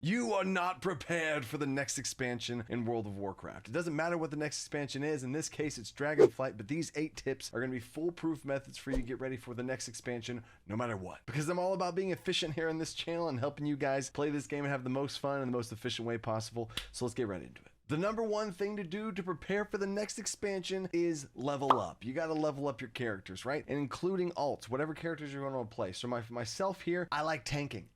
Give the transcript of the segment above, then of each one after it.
You are not prepared for the next expansion in World of Warcraft. It doesn't matter what the next expansion is. In this case, it's Dragonflight, but these 8 tips are going to be foolproof methods for you to get ready for the next expansion, no matter what. Because I'm all about being efficient here on this channel and helping you guys play this game and have the most fun in the most efficient way possible. So let's get right into it. The number one thing to do to prepare for the next expansion is level up. You got to level up your characters, right? And including alts, whatever characters you're going to play. So myself here, I like tanking.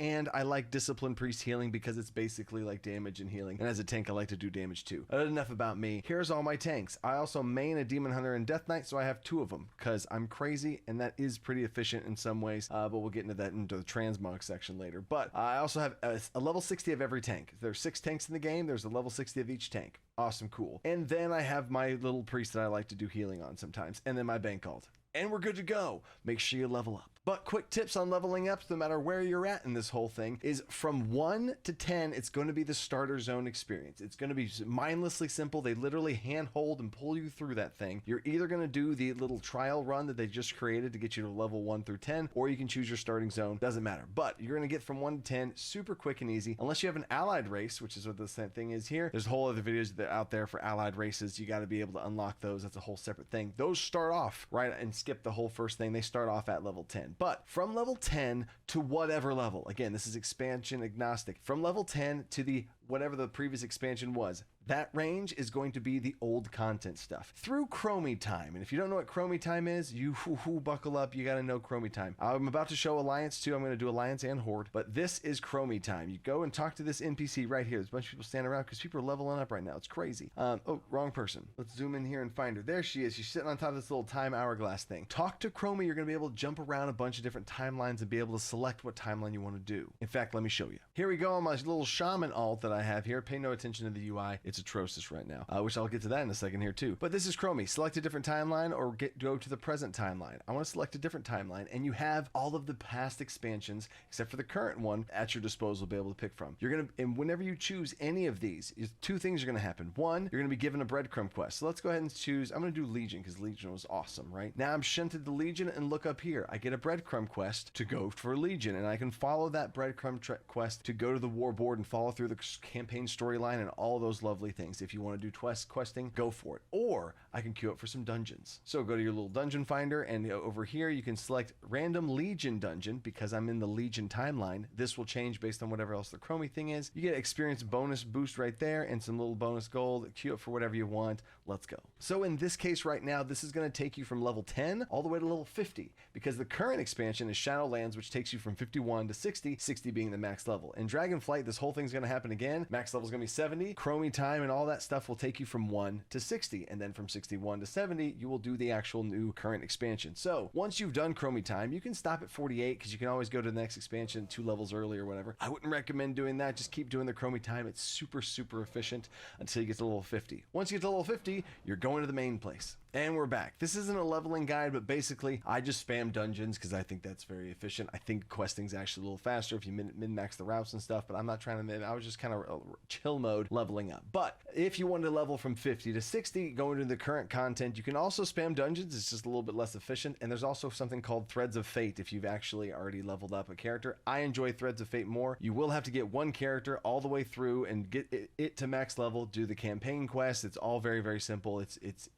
And I like discipline priest healing because it's basically like damage and healing. And as a tank, I like to do damage too. Enough about me. Here's all my tanks. I also main a demon hunter and death knight, so I have 2 of them because I'm crazy and that is pretty efficient in some ways. But we'll get into that into the transmog section later. But I also have a level 60 of every tank. There's 6 tanks in the game. There's a level 60 of each tank. Awesome, cool. And then I have my little priest that I like to do healing on sometimes, and then my bank alt. And we're good to go. Make sure you level up. But quick tips on leveling up, no matter where you're at in this whole thing, is from 1 to 10, it's going to be the starter zone experience. It's going to be mindlessly simple. They literally handhold and pull you through that thing. You're either going to do the little trial run that they just created to get you to level 1 through 10, or you can choose your starting zone. Doesn't matter. But you're going to get from 1 to 10 super quick and easy. Unless you have an allied race, which is what this thing is here. There's whole other videos that are out there for allied races. You got to be able to unlock those. That's a whole separate thing. Those start off, right, and skip the whole first thing. They start off at level 10. But from level 10 to whatever level, again, this is expansion agnostic, from level 10 to the whatever the previous expansion was, that range is going to be the old content stuff through Chromie time. And if you don't know what Chromie time is, you buckle up, you got to know Chromie time. I'm about to show Alliance too. I'm going to do Alliance and Horde, but this is Chromie time. You go and talk to this NPC right here. There's a bunch of people standing around because people are leveling up right now. It's crazy. Oh, wrong person. Let's zoom in here and find her. There she is. She's sitting on top of this little time hourglass thing. Talk to Chromie. You're going to be able to jump around a bunch of different timelines and be able to select what timeline you want to do. In fact, let me show you. Here we go on my little shaman alt that I have here. Pay no attention to the UI. It's atrocious right now, which I'll get to that in a second here too. But this is Chromie. Select a different timeline or go to the present timeline. I want to select a different timeline, and you have all of the past expansions except for the current one at your disposal to be able to pick from. You're gonna, and whenever you choose any of these, 2 things are gonna happen. 1, you're gonna be given a breadcrumb quest. So let's go ahead and choose. I'm gonna do Legion because Legion was awesome, right? Now I'm shunted to Legion, and look up here. I get a breadcrumb quest to go for Legion, and I can follow that breadcrumb quest to go to the war board and follow through the campaign storyline and all those lovely things. If you want to do questing, go for it. Or I can queue up for some dungeons. So go to your little dungeon finder, and over here you can select random Legion dungeon. Because I'm in the Legion timeline, this will change based on whatever else the Chromie thing is. You get experience bonus boost right there and some little bonus gold. Queue up for whatever you want. Let's go. So in this case right now, this is going to take you from level 10 all the way to level 50, because the current expansion is Shadowlands, which takes you from 51 to 60, 60 being the max level. In Dragonflight, this whole thing's going to happen again. Max level is going to be 70. Chromie time and all that stuff will take you from 1 to 60, and then from 61 to 70 you will do the actual new current expansion. So once you've done Chromie time, you can stop at 48 because you can always go to the next expansion 2 levels early or whatever. I wouldn't recommend doing that. Just keep doing the Chromie time. It's super efficient until you get to level 50. Once you get to level 50, you're going to the main place. And we're back. This isn't a leveling guide, but basically I just spam dungeons because I think that's very efficient. I think questing's actually a little faster if you min-max the routes and stuff, but I'm not trying to min. I was just kind of chill mode leveling up. But if you want to level from 50 to 60, go into the current content, you can also spam dungeons. It's just a little bit less efficient. And there's also something called Threads of Fate if you've actually already leveled up a character. I enjoy Threads of Fate more. You will have to get one character all the way through and get it to max level, do the campaign quest. It's all very simple. It's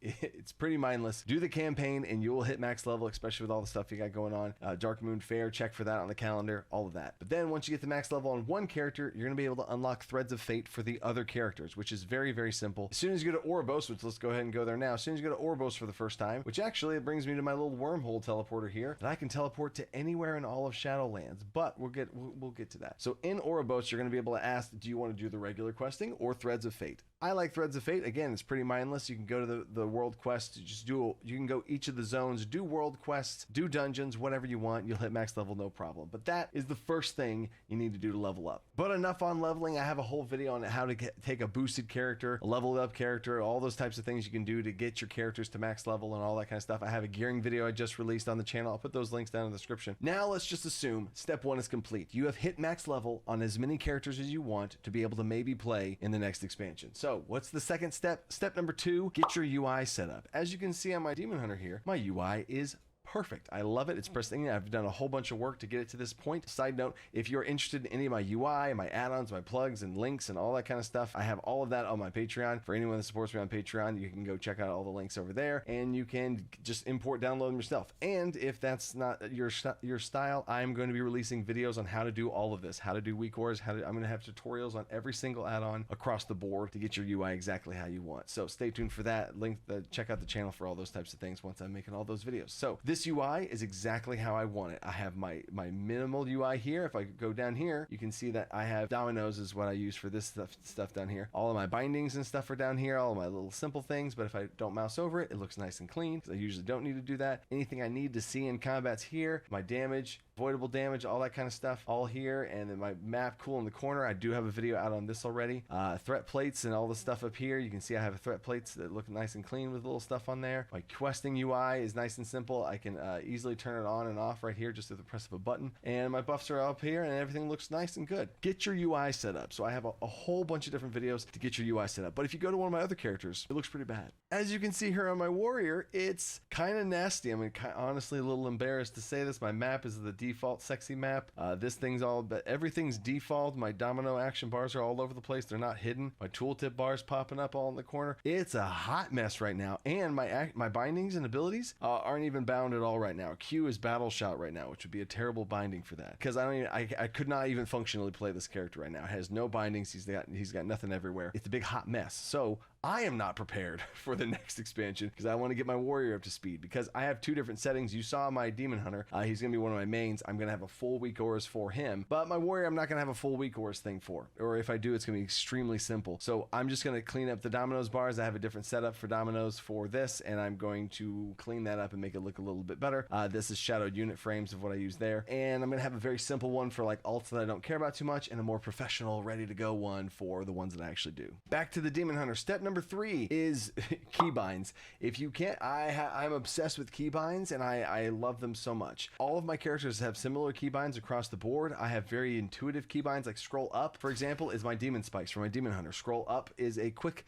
pretty mindless. Do the campaign and you will hit max level, especially with all the stuff you got going on. Dark Moon Fair, check for that on the calendar, all of that. But then once you get the max level on one character, you're going to be able to unlock Threads of Fate for the other characters, which is very simple. As soon as you go to Oribos, which let's go ahead and go there now. As soon as you go to Oribos for the first time, which actually it brings me to my little wormhole teleporter here, that I can teleport to anywhere in all of Shadowlands, but we'll get to that. So in Oribos, you're going to be able to ask, do you want to do the regular questing or Threads of Fate? I like Threads of Fate. Again, it's pretty mindless. You can go to the world quest, you can go each of the zones, do world quests, do dungeons, whatever you want. You'll hit max level, no problem. But that is the first thing you need to do to level up. But enough on leveling. I have a whole video on how to take a boosted character, a leveled up character, all those types of things you can do to get your characters to max level and all that kind of stuff. I have a gearing video I just released on the channel. I'll put those links down in the description. Now let's just assume step 1 is complete. You have hit max level on as many characters as you want to be able to maybe play in the next expansion. So what's the second step? Step number 2, get your UI set up. As you can see on my Demon Hunter here, my UI is perfect. I love it. It's pristine. I've done a whole bunch of work to get it to this point. Side note, if you're interested in any of my UI, my add-ons, my plugs and links and all that kind of stuff, I have all of that on my Patreon. For anyone that supports me on Patreon, you can go check out all the links over there, and you can just import, download them yourself. And if that's not your style, I'm going to be releasing videos on how to do all of this, how to do weak ores, I'm going to have tutorials on every single add-on across the board to get your UI exactly how you want. So stay tuned for that. Check out the channel for all those types of things once I'm making all those videos. So this UI is exactly how I want it. I have my minimal UI here. If I go down here, you can see that I have dominoes is what I use for this stuff down here. All of my bindings and stuff are down here, all of my little simple things, but if I don't mouse over it, it looks nice and clean, because I usually don't need to do that. Anything I need to see in combat's here, my damage, avoidable damage, all that kind of stuff, all here. And then my map cool in the corner. I do have a video out on this already. Threat plates and all the stuff up here. You can see I have threat plates that look nice and clean with little stuff on there. My questing UI is nice and simple. I can easily turn it on and off right here just at the press of a button. And my buffs are up here and everything looks nice and good. Get your UI set up. So I have a whole bunch of different videos to get your UI set up. But if you go to one of my other characters, it looks pretty bad. As you can see here on my warrior, it's kind of nasty. I mean, honestly, a little embarrassed to say this. My map is the default sexy map. Everything's default. My domino action bars are all over the place. They're not hidden. My tooltip bars popping up all in the corner. It's a hot mess right now. And my bindings and abilities aren't even bound at all right now. Q is battle shot right now, which would be a terrible binding for that, because I could not even functionally play this character right now. It has no bindings. He's got nothing everywhere. It's a big hot mess. So I am not prepared for the next expansion, because I want to get my warrior up to speed, because I have two different settings. You saw my demon hunter. He's going to be one of my mains. I'm going to have a full weak ores for him, but my warrior I'm not going to have a full weak ores thing for, or if I do, it's going to be extremely simple. So I'm just going to clean up the dominoes bars. I have a different setup for dominoes for this, and I'm going to clean that up and make it look a little bit better. This is shadowed unit frames of what I use there, and I'm going to have a very simple one for like alts that I don't care about too much, and a more professional, ready to go one for the ones that I actually do. Back to the demon hunter. Step number 3 is keybinds. If you can't, I'm obsessed with keybinds, and I love them so much. All of my characters have similar keybinds across the board. I have very intuitive keybinds, like scroll up, for example, is my demon spikes for my demon hunter. Scroll up is a quick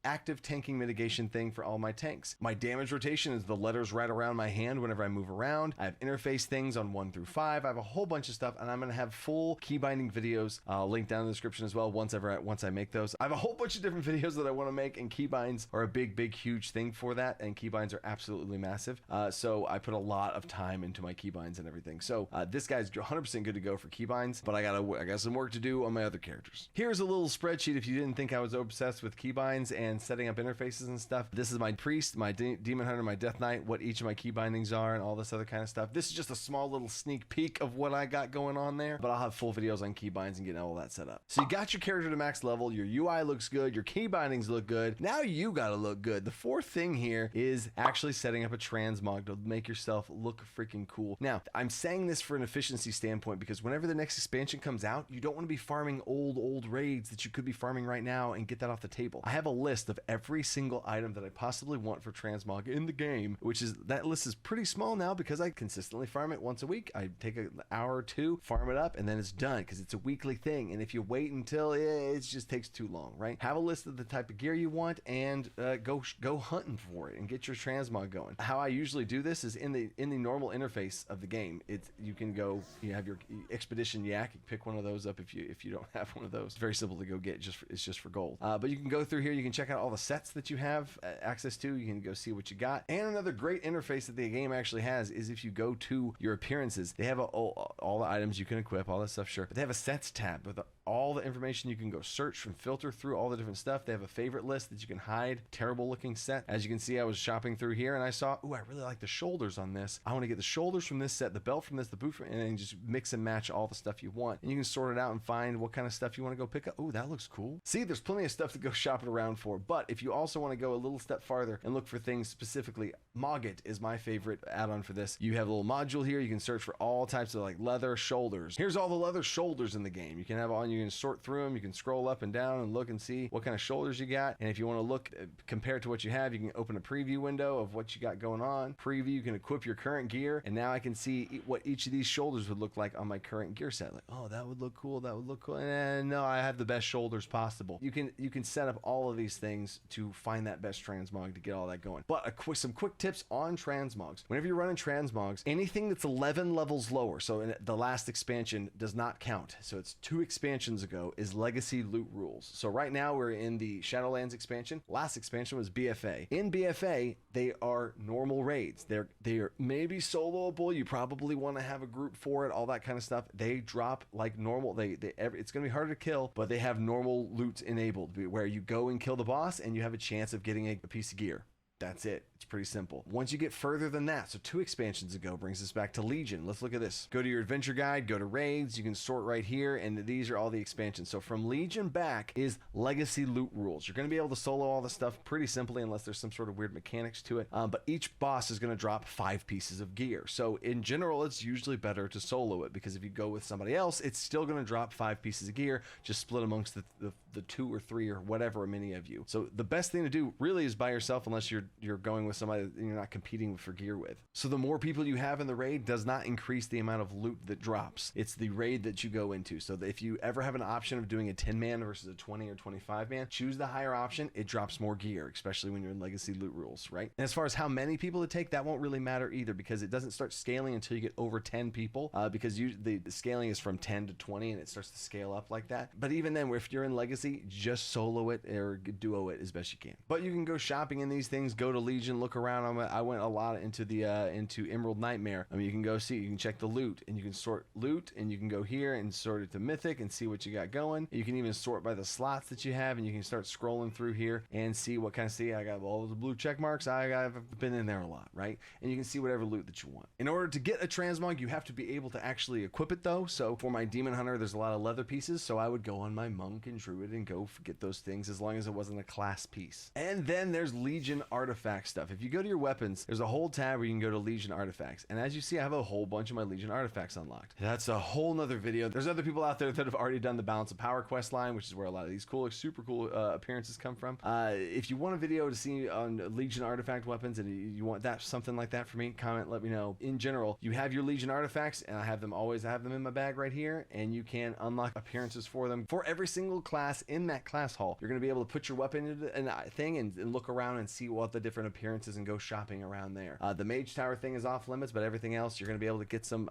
active tanking mitigation thing for all my tanks. My damage rotation is the letters right around my hand whenever I move around. I have interface things on 1 through 5. I have a whole bunch of stuff, and I'm going to have full keybinding videos linked down in the description as well once I make those. I have a whole bunch of different videos that I want to make, and keybinds are a big huge thing for that, and keybinds are absolutely massive. So I put a lot of time into my keybinds and everything. So this guy's 100% good to go for keybinds, but I got some work to do on my other characters. Here's a little spreadsheet if you didn't think I was obsessed with keybinds and setting up interfaces and stuff. This is my priest, my demon hunter, my death knight, what each of my key bindings are, and all this other kind of stuff. This is just a small little sneak peek of what I got going on there, but I'll have full videos on key binds and getting all that set up. So you got your character to max level, your UI looks good, your key bindings look good. Now you gotta look good. The fourth thing here is actually setting up a transmog to make yourself look freaking cool. Now, I'm saying this for an efficiency standpoint, because whenever the next expansion comes out, you don't want to be farming old raids that you could be farming right now and get that off the table. I have a list of every single item that I possibly want for transmog in the game, that list is pretty small now because I consistently farm it once a week. I take an hour or two, farm it up, and then it's done, because it's a weekly thing. And if you wait until it just takes too long, right? Have a list of the type of gear you want, and go hunting for it and get your transmog going. How I usually do this is in the normal interface of the game. You have your expedition yak. You pick one of those up if you don't have one of those. It's very simple to go get. It's just for gold. But you can go through here. You can check out all the sets that you have access to. You can go see what you got. And another great interface that the game actually has is if you go to your appearances, they have all the items you can equip, all that stuff, sure. But they have a sets tab with all the information. You can go search and filter through all the different stuff. They have a favorite list that you can hide. Terrible looking set. As you can see, I was shopping through here and I saw, I really like the shoulders on this. I want to get the shoulders from this set, the belt from this, the boot from, and then just mix and match all the stuff you want. And you can sort it out and find what kind of stuff you want to go pick up. Oh, that looks cool. See, there's plenty of stuff to go shopping around for. But if you also want to go a little step farther and look for things specifically, Mogget is my favorite add-on for this. You have a little module here. You can search for all types of like leather shoulders. Here's all the leather shoulders in the game. You can have on you can sort through them. You can scroll up and down and look and see what kind of shoulders you got. And if you want to look compared to what you have, you can open a preview window of what you got going on. Preview, you can equip your current gear, and now I can see what each of these shoulders would look like on my current gear set. Like, oh, that would look cool, that would look cool. And no, I have the best shoulders possible. You can set up all of these things to find that best transmog to get all that going. But some quick tips on transmogs. Whenever you're running transmogs, anything that's 11 levels lower, so in the last expansion does not count. So it's 2 expansions ago, is legacy loot rules. So right now we're in the Shadowlands expansion. Last expansion was BFA. In BFA, they are normal raids. They're maybe soloable. You probably want to have a group for it, all that kind of stuff. They drop like normal. It's going to be harder to kill, but they have normal loot enabled where you go and kill the boss and you have a chance of getting a piece of gear. That's it. It's pretty simple. Once you get further than that, so 2 expansions ago brings us back to Legion. Let's look at this. Go to your adventure guide, go to raids. You can sort right here, and these are all the expansions. So from Legion back is legacy loot rules. You're going to be able to solo all this stuff pretty simply unless there's some sort of weird mechanics to it. But each boss is going to drop 5 pieces of gear. So in general, it's usually better to solo it because if you go with somebody else, it's still going to drop 5 pieces of gear, just split amongst the 2 or 3 or whatever many of you. So the best thing to do really is by yourself unless you're going with somebody that you're not competing for gear with. So the more people you have in the raid does not increase the amount of loot that drops. It's the raid that you go into. So that if you ever have an option of doing a 10-man versus a 20 or 25-man, choose the higher option. It drops more gear, especially when you're in legacy loot rules, right? And as far as how many people to take, that won't really matter either because it doesn't start scaling until you get over 10 people because the scaling is from 10 to 20 and it starts to scale up like that. But even then, if you're in legacy, just solo it or duo it as best you can. But you can go shopping in these things, go to Legion, look around. I went a lot into Emerald Nightmare. I mean, you can go see, you can check the loot and you can sort loot and you can go here and sort it to Mythic and see what you got going. You can even sort by the slots that you have and you can start scrolling through here and see what kind of, I got all the blue check marks. I've been in there a lot, right? And you can see whatever loot that you want. In order to get a transmog, you have to be able to actually equip it though. So for my Demon Hunter, there's a lot of leather pieces. So I would go on my Monk and Druid and go get those things as long as it wasn't a class piece. And then there's Legion artifact stuff. If you go to your weapons, there's a whole tab where you can go to Legion artifacts. And as you see, I have a whole bunch of my Legion artifacts unlocked. That's a whole nother video. There's other people out there that have already done the Balance of Power quest line, which is where a lot of these cool, super cool appearances come from. If you want a video to see on Legion artifact weapons and you want that something like that for me, comment, let me know. In general, you have your Legion artifacts and I have them in my bag right here, and you can unlock appearances for them for every single class in that class hall. You're going to be able to put your weapon into a thing and look around and see what the different appearances and go shopping around there. The Mage Tower thing is off limits, but everything else you're going to be able to get some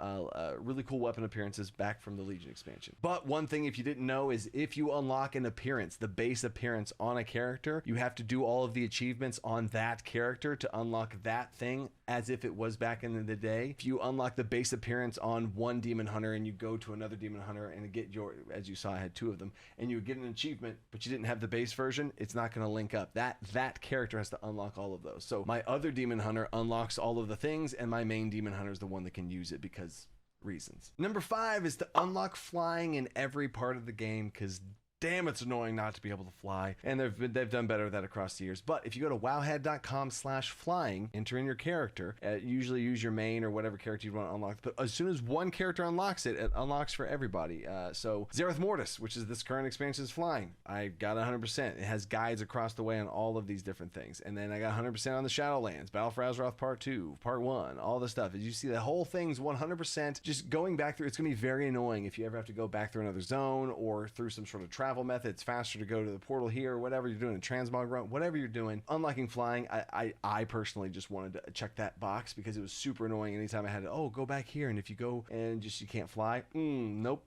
really cool weapon appearances back from the Legion expansion. But one thing if you didn't know is if you unlock an appearance, the base appearance on a character, you have to do all of the achievements on that character to unlock that thing as if it was back in the day. If you unlock the base appearance on one Demon Hunter and you go to another Demon Hunter and get your, as you saw, I had 2 of them, and you get an achievement, but you didn't have the base version, it's not going to link up. That character has to unlock all of those. So my other Demon Hunter unlocks all of the things, and my main Demon Hunter is the one that can use it because reasons. Number 5 is to unlock flying in every part of the game, because damn, it's annoying not to be able to fly, and they've done better at that across the years. But if you go to wowhead.com/flying, enter in your character, usually use your main or whatever character you want to unlock, but as soon as one character unlocks it, it unlocks for everybody. So Zereth Mortis, which is this current expansion's flying, I got 100%. It has guides across the way on all of these different things, and then I got 100% on the Shadowlands, Battle for Azeroth Part 2, Part 1, all this stuff. As you see, the whole thing's 100%. Just going back through, it's going to be very annoying if you ever have to go back through another zone or through some sort of travel method. It's faster to go to the portal here, or whatever you're doing, a transmog run, whatever you're doing. Unlocking flying, I personally just wanted to check that box because it was super annoying anytime I had to, go back here, and if you go and just you can't fly, nope.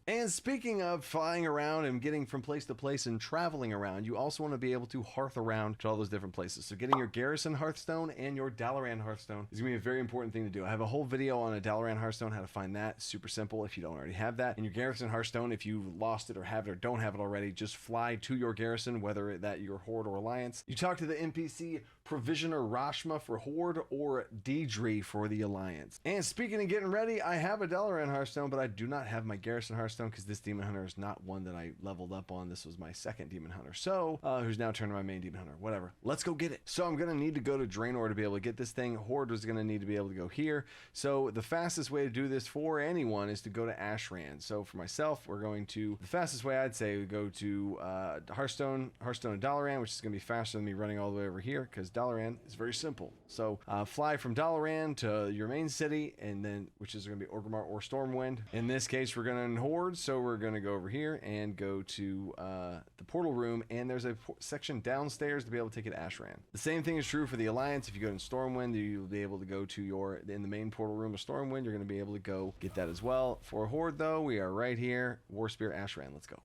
And speaking of flying around and getting from place to place and traveling around, you also want to be able to hearth around to all those different places. So getting your Garrison Hearthstone and your Dalaran Hearthstone is going to be a very important thing to do. I have a whole video on a Dalaran Hearthstone, how to find that. Super simple if you don't already have that. And your Garrison Hearthstone, if you lost it or have it or don't have it already, just fly to your garrison, whether that your horde or alliance. You talk to the NPC Provisioner Rashma for Horde, or Deidre for the Alliance. And speaking of getting ready, I have a Dalaran Hearthstone, but I do not have my Garrison Hearthstone because this Demon Hunter is not one that I leveled up on. This was my second Demon Hunter, so who's now turned to my main Demon Hunter. Whatever, let's go get it. So I'm gonna need to go to Draenor to be able to get this thing. Horde was gonna need to be able to go here. So the fastest way to do this for anyone is to go to Ashran. So for myself, we're going to, the fastest way I'd say, we go to Hearthstone of Dalaran, which is gonna be faster than me running all the way over here because Dalaran is very simple. So fly from Dalaran to your main city, and then which is going to be Orgrimmar or Stormwind. In this case, we're going to Horde, so we're going to go over here and go to the portal room, and there's a section downstairs to be able to take it to Ashran. The same thing is true for the Alliance. If you go to Stormwind, you'll be able to go to in the main portal room of Stormwind, you're going to be able to go get that as well. For Horde, though, we are right here, Warspear Ashran. Let's go.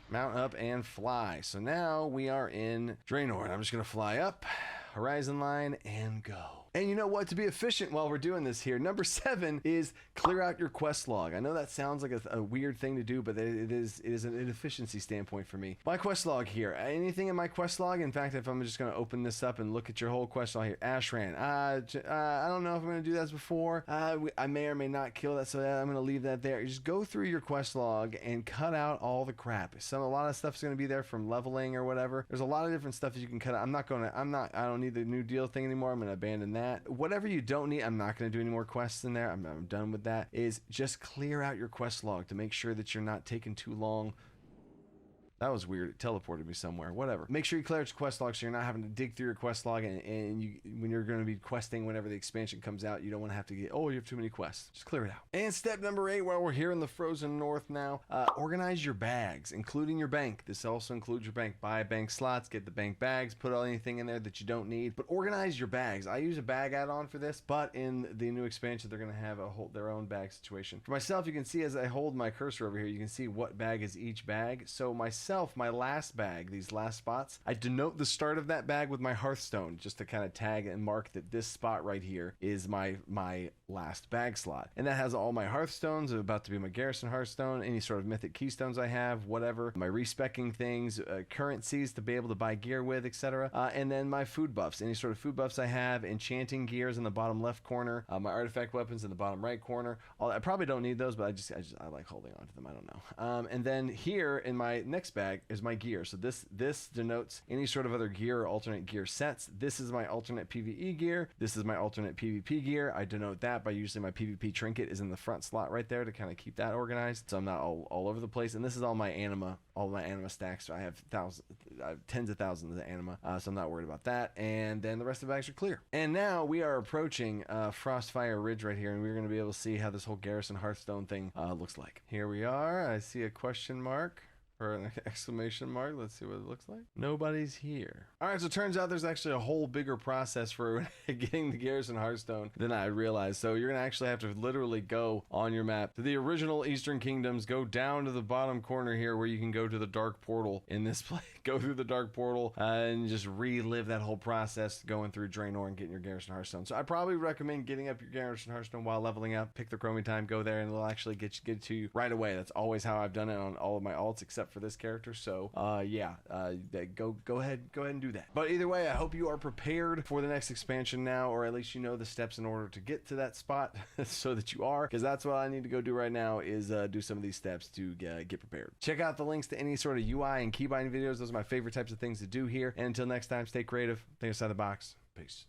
Mount up and fly. So now we are in Draenor, and I'm just going to fly up, horizon line, and go. And you know what? To be efficient while we're doing this here, number 7 is clear out your quest log. I know that sounds like a weird thing to do, but it is an efficiency standpoint for me. My quest log here. Anything in my quest log? In fact, if I'm just going to open this up and look at your whole quest log here, Ashran. I don't know if I'm going to do that before. I may or may not kill that, so I'm going to leave that there. You just go through your quest log and cut out all the crap. A lot of stuff's going to be there from leveling or whatever. There's a lot of different stuff that you can cut out. I don't need the new deal thing anymore. I'm going to abandon that. Whatever you don't need, I'm not going to do any more quests in there. I'm done with that. Is just clear out your quest log to make sure that you're not taking too long. That was weird. It teleported me somewhere. Whatever. Make sure you clear out your quest log so you're not having to dig through your quest log, and when you're going to be questing whenever the expansion comes out, you don't want to have to get, oh, you have too many quests. Just clear it out. And step number 8, while we're here in the frozen north now, organize your bags, including your bank. This also includes your bank. Buy bank slots, get the bank bags, put anything in there that you don't need, but organize your bags. I use a bag add-on for this, but in the new expansion, they're going to have their own bag situation. For myself, you can see as I hold my cursor over here, you can see what bag is each bag. So my last bag, these last spots, I denote the start of that bag with my Hearthstone just to kind of tag and mark that this spot right here is my last bag slot. And that has all my Hearthstones, about to be my Garrison Hearthstone, any sort of Mythic Keystones I have, whatever, my respecking things, currencies to be able to buy gear with, etc. And then my food buffs, any sort of food buffs I have, enchanting gears in the bottom left corner, my artifact weapons in the bottom right corner. I probably don't need those, but I like holding on to them. I don't know. And then here in my next bag is my gear. So this denotes any sort of other gear or alternate gear sets. This is my alternate PvE gear. This is my alternate PvP gear. I denote that by usually my PvP trinket is in the front slot right there to kind of keep that organized, so I'm not all over the place. And this is all my anima stacks. So I have tens of thousands of anima, so I'm not worried about that. And then the rest of the bags are clear. And now we are approaching Frostfire Ridge right here, and we're going to be able to see how this whole Garrison Hearthstone thing looks like. Here we are. I see a question mark or an exclamation mark. Let's see what it looks like. Nobody's here. All right, so it turns out there's actually a whole bigger process for getting the Garrison Hearthstone than I realized. So you're gonna actually have to literally go on your map to the original Eastern Kingdoms, go down to the bottom corner here where you can go to the Dark Portal in this place, go through the Dark Portal and just relive that whole process going through Draenor and getting your Garrison Hearthstone. So I probably recommend getting up your Garrison Hearthstone while leveling up. Pick the Chromie time, go there, and it'll actually get to you right away. That's always how I've done it on all of my alts except for this character. So go ahead and do that. But either way, I hope you are prepared for the next expansion now, or at least you know the steps in order to get to that spot so that you are, because that's what I need to go do right now is do some of these steps to get prepared. Check out the links to any sort of UI and keybinding videos. Those are my favorite types of things to do here. And until next time, stay creative, think outside the box. Peace.